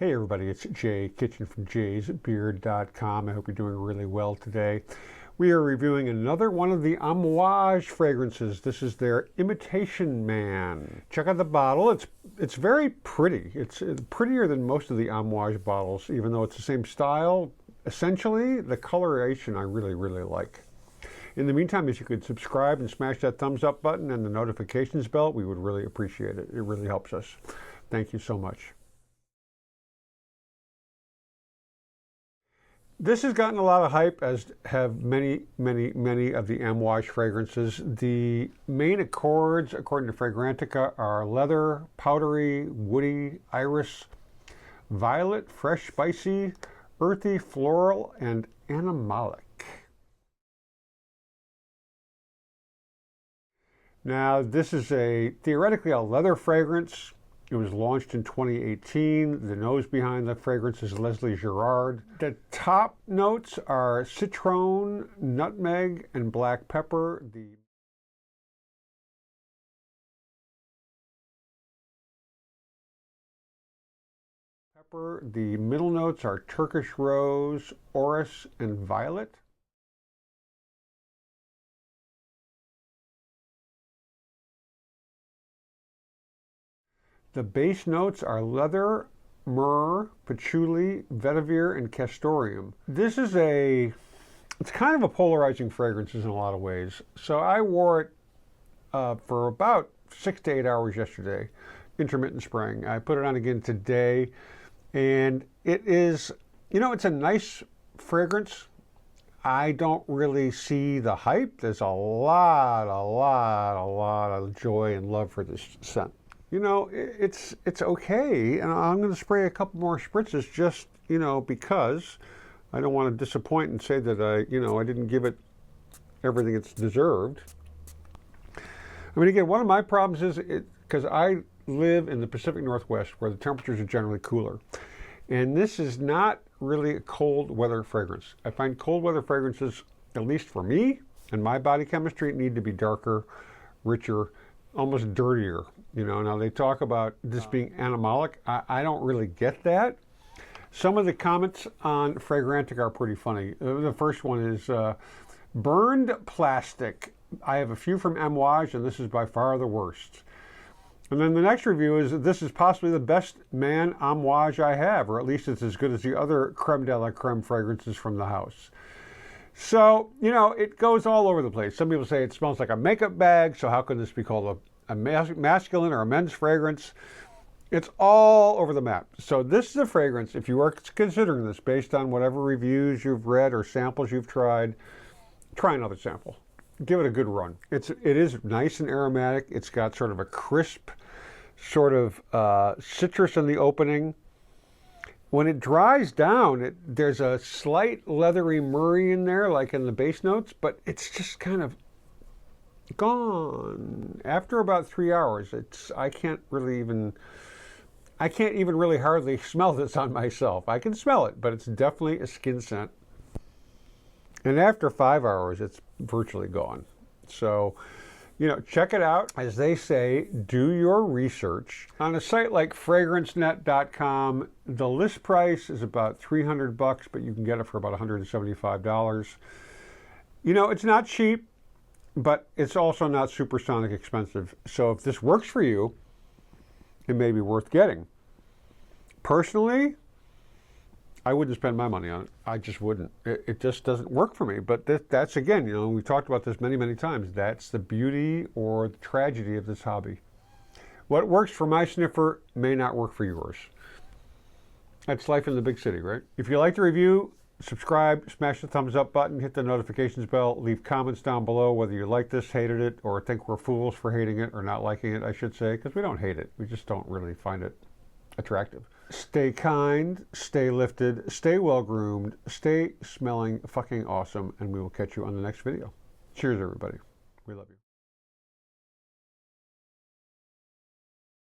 Hey everybody, it's Jay Kitchen from jaysbeard.com. I hope you're doing really well today. We are reviewing another one of the Amouage fragrances. This is their Imitation Man. Check out the bottle. It's very pretty. It's prettier than most of the Amouage bottles, even though it's the same style. Essentially, the coloration I really like. In the meantime, if you could subscribe and smash that thumbs up button and the notifications bell, we would really appreciate it. It really helps us. Thank you so much. This has gotten a lot of hype, as have many of the Amouage fragrances. The main accords, according to Fragrantica, are leather, powdery, woody, iris, violet, fresh, spicy, earthy, floral, and animalic. Now, this is theoretically a leather fragrance. It was launched in 2018. The nose behind the fragrance is Leslie Girard. The top notes are Citron, Nutmeg, and Black Pepper. The middle notes are Turkish Rose, Orris, and Violet. The base notes are leather, myrrh, patchouli, vetiver, and castoreum. This is it's kind of a polarizing fragrance in a lot of ways. So I wore it for about 6 to 8 hours yesterday, intermittent spraying. I put it on again today, and it is, it's a nice fragrance. I don't really see the hype. There's a lot of joy and love for this scent. It's okay, and I'm going to spray a couple more spritzes just, because I don't want to disappoint and say that I didn't give it everything it's deserved. I mean, again, one of my problems is because I live in the Pacific Northwest where the temperatures are generally cooler, and this is not really a cold weather fragrance. I find cold weather fragrances, at least for me and my body chemistry, need to be darker, richer, almost dirtier. Now they talk about this being animalic. I don't really get that. Some of the comments on Fragrantica are pretty funny. The first one is burned plastic. I have a few from Amouage, and this is by far the worst. And then the next review is, this is possibly the best man Amouage I have, or at least it's as good as the other creme de la creme fragrances from the house. So, it goes all over the place. Some people say it smells like a makeup bag, so how can this be called a masculine or a men's fragrance? It's all over the map. So this is a fragrance, if you are considering this based on whatever reviews you've read or samples you've tried, try another sample. Give it a good run. It is nice and aromatic. It's got sort of a crisp, sort of citrus in the opening. When it dries down, there's a slight leathery myrrh in there, like in the base notes, but it's just kind of gone. After about 3 hours, I can't even really hardly smell this on myself. I can smell it, but it's definitely a skin scent. And after 5 hours, it's virtually gone. So, check it out. As they say, do your research. On a site like fragrancenet.com, the list price is about $300, but you can get it for about $175. It's not cheap, but it's also not supersonic expensive. So if this works for you, it may be worth getting. Personally, I wouldn't spend my money on it. I just wouldn't. It just doesn't work for me. But that's, again, we've talked about this many times. That's the beauty or the tragedy of this hobby. What works for my sniffer may not work for yours. That's life in the big city, right? If you like the review, subscribe, smash the thumbs up button, hit the notifications bell, leave comments down below whether you like this, hated it, or think we're fools for hating it, or not liking it, I should say, because we don't hate it. We just don't really find it attractive. Stay kind, stay lifted, stay well groomed, stay smelling fucking awesome, and we will catch you on the next video. Cheers, everybody. We love you.